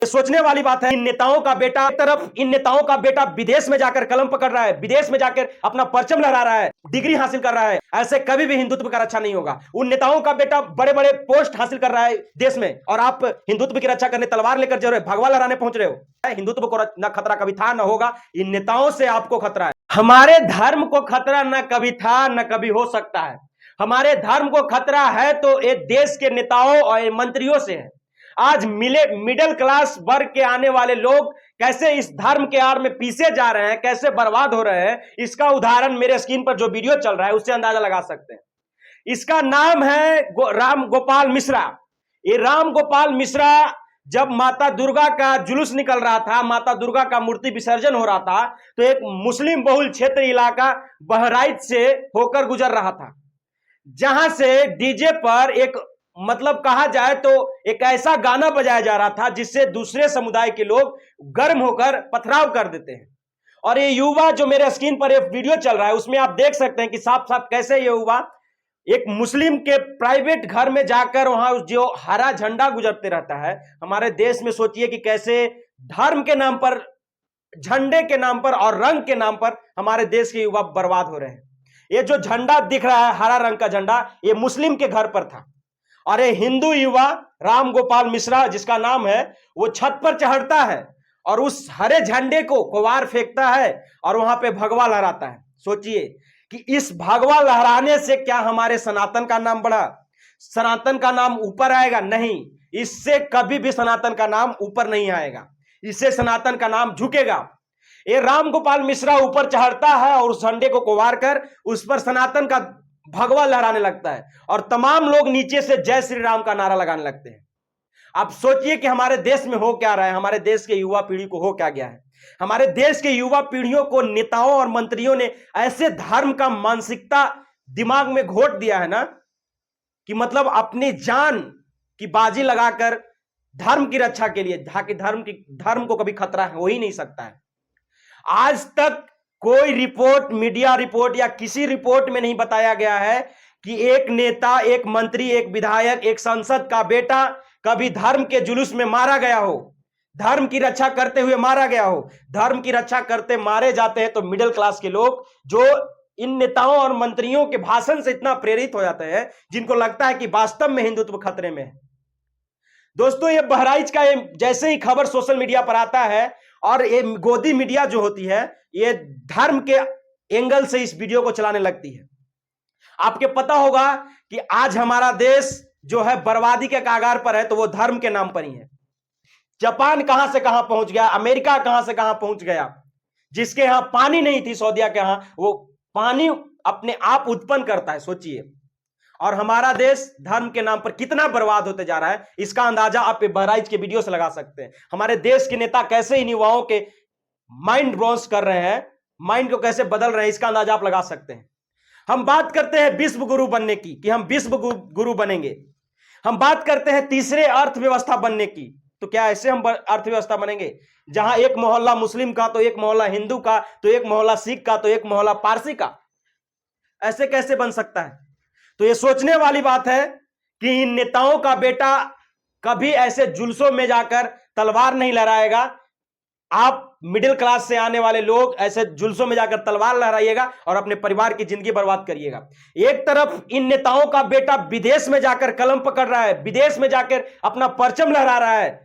सोचने वाली बात है। इन नेताओं का बेटा एक तरफ, इन नेताओं का बेटा विदेश में जाकर कलम पकड़ रहा है, विदेश में जाकर अपना परचम लहरा रहा है, डिग्री हासिल कर रहा है। ऐसे कभी भी हिंदुत्व का रक्षा नहीं होगा। उन नेताओं का बेटा बड़े बड़े पोस्ट हासिल कर रहा है देश में, और आप हिंदुत्व की रक्षा करने तलवार लेकर जो है भगवा लहराने पहुंच रहे हो। हिंदुत्व को न खतरा कभी था, न होगा। इन नेताओं से आपको खतरा है। हमारे धर्म को खतरा न कभी था, न कभी हो सकता है। हमारे धर्म को खतरा है तो ये देश के नेताओं और मंत्रियों से है। आज मिडिल क्लास वर्ग के आने वाले लोग कैसे इस धर्म के आड़ में पीछे जा रहे हैं, कैसे बर्बाद हो रहे हैं, इसका उदाहरण मेरे स्क्रीन पर जो वीडियो चल रहा है उससे अंदाजा लगा सकते हैं। इसका नाम है राम गोपाल मिश्रा। ये राम गोपाल मिश्रा जब माता दुर्गा का जुलूस निकल रहा था, माता दुर्गा का मूर्ति विसर्जन हो रहा था, तो एक मुस्लिम बहुल क्षेत्र इलाका बहराइच से होकर गुजर रहा था, जहां से डीजे पर एक मतलब कहा जाए तो एक ऐसा गाना बजाया जा रहा था जिससे दूसरे समुदाय के लोग गर्म होकर पथराव कर देते हैं। और ये युवा जो मेरे स्क्रीन पर एक वीडियो चल रहा है उसमें आप देख सकते हैं कि साफ साफ कैसे ये युवा एक मुस्लिम के प्राइवेट घर में जाकर वहां जो हरा झंडा गुजरते रहता है। हमारे देश में सोचिए कि कैसे धर्म के नाम पर, झंडे के नाम पर और रंग के नाम पर हमारे देश के युवा बर्बाद हो रहे हैं। ये जो झंडा दिख रहा है, हरा रंग का झंडा, ये मुस्लिम के घर पर था, और ये हिंदू युवा राम गोपाल मिश्रा जिसका नाम है, वो छत पर चढ़ता है और उस हरे झंडे को कुवार फेंकता है और वहां पे भगवा लहराता है। सोचिए कि इस भगवा लहराने से क्या हमारे सनातन का नाम बढ़ा? सनातन का नाम ऊपर आएगा? नहीं, इससे कभी भी सनातन का नाम ऊपर नहीं आएगा, इससे सनातन का नाम झुकेगा। ये राम गोपाल मिश्रा ऊपर चढ़ता है और उस झंडे को कुवार कर उस पर सनातन का भगवा लहराने लगता है, और तमाम लोग नीचे से जय श्री राम का नारा लगाने लगते हैं। आप सोचिए कि हमारे देश में हो क्या रहा है, हमारे देश के युवा पीढ़ी को हो क्या गया है। हमारे देश के युवा पीढ़ियों को नेताओं और मंत्रियों ने ऐसे धर्म का मानसिकता दिमाग में घोट दिया है ना, कि मतलब अपनी जान की बाजी लगाकर धर्म की रक्षा के लिए, ताकि धर्म को कभी खतरा हो ही नहीं सकता है। आज तक कोई रिपोर्ट, मीडिया रिपोर्ट या किसी रिपोर्ट में नहीं बताया गया है कि एक नेता, एक मंत्री, एक विधायक, एक सांसद का बेटा कभी धर्म के जुलूस में मारा गया हो, धर्म की रक्षा करते हुए मारा गया हो। धर्म की रक्षा करते मारे जाते हैं तो मिडिल क्लास के लोग, जो इन नेताओं और मंत्रियों के भाषण से इतना प्रेरित हो जाते हैं, जिनको लगता है कि वास्तव में हिंदुत्व खतरे में है। दोस्तों, ये बहराइच का जैसे ही खबर सोशल मीडिया पर आता है, और ये गोदी मीडिया जो होती है, ये धर्म के एंगल से इस वीडियो को चलाने लगती है। आपके पता होगा कि आज हमारा देश जो है बर्बादी के कागार पर है, तो वो धर्म के नाम पर ही है। जापान कहां से कहां पहुंच गया, अमेरिका कहां से कहां पहुंच गया। जिसके यहां पानी नहीं थी, सऊदीया के यहां वो पानी अपने आप उत्पन्न करता है, सोचिए। और हमारा देश धर्म के नाम पर कितना बर्बाद होते जा रहा है, इसका अंदाजा आप बहराइच के वीडियो से लगा सकते हैं। हमारे देश के नेता कैसे इन युवाओं के माइंड वॉश कर रहे हैं, माइंड को कैसे बदल रहे हैं, इसका अंदाजा आप लगा सकते हैं। हम बात करते हैं विश्व गुरु बनने की, कि हम विश्व गुरु बनेंगे। हम बात करते हैं तीसरे अर्थव्यवस्था बनने की, तो क्या ऐसे हम अर्थव्यवस्था बनेंगे जहां एक मोहल्ला मुस्लिम का, तो एक मोहल्ला हिंदू का, तो एक मोहल्ला सिख का, तो एक मोहल्ला पारसी का? ऐसे कैसे बन सकता है? तो ये सोचने वाली बात है कि इन नेताओं का बेटा कभी ऐसे जुलूसों में जाकर तलवार नहीं लहराएगा। आप मिडिल क्लास से आने वाले लोग ऐसे जुलूसों में जाकर तलवार लहराइएगा और अपने परिवार की जिंदगी बर्बाद करिएगा। एक तरफ इन नेताओं का बेटा विदेश में जाकर कलम पकड़ रहा है, विदेश में जाकर अपना परचम लहरा रहा है,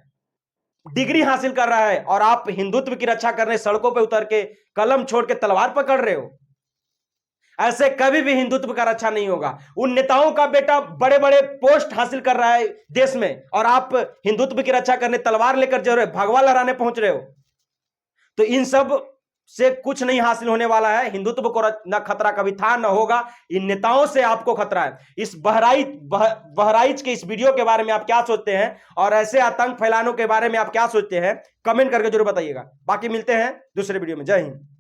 डिग्री हासिल कर रहा है, और आप हिंदुत्व की रक्षा करने सड़कों पर उतर के कलम छोड़ के तलवार पकड़ रहे हो। ऐसे कभी भी हिंदुत्व का रक्षा नहीं होगा। उन नेताओं का बेटा बड़े बड़े पोस्ट हासिल कर रहा है देश में, और आप हिंदुत्व की रक्षा करने तलवार लेकर जो है भगवा लहराने पहुंच रहे हो। तो इन सब से कुछ नहीं हासिल होने वाला है। हिंदुत्व को न खतरा कभी था, न होगा। इन नेताओं से आपको खतरा है। इस बहराइच के इस वीडियो के बारे में आप क्या सोचते हैं, और ऐसे आतंक फैलाने के बारे में आप क्या सोचते हैं, कमेंट करके जरूर बताइएगा। बाकी मिलते हैं दूसरे वीडियो में। जय हिंद।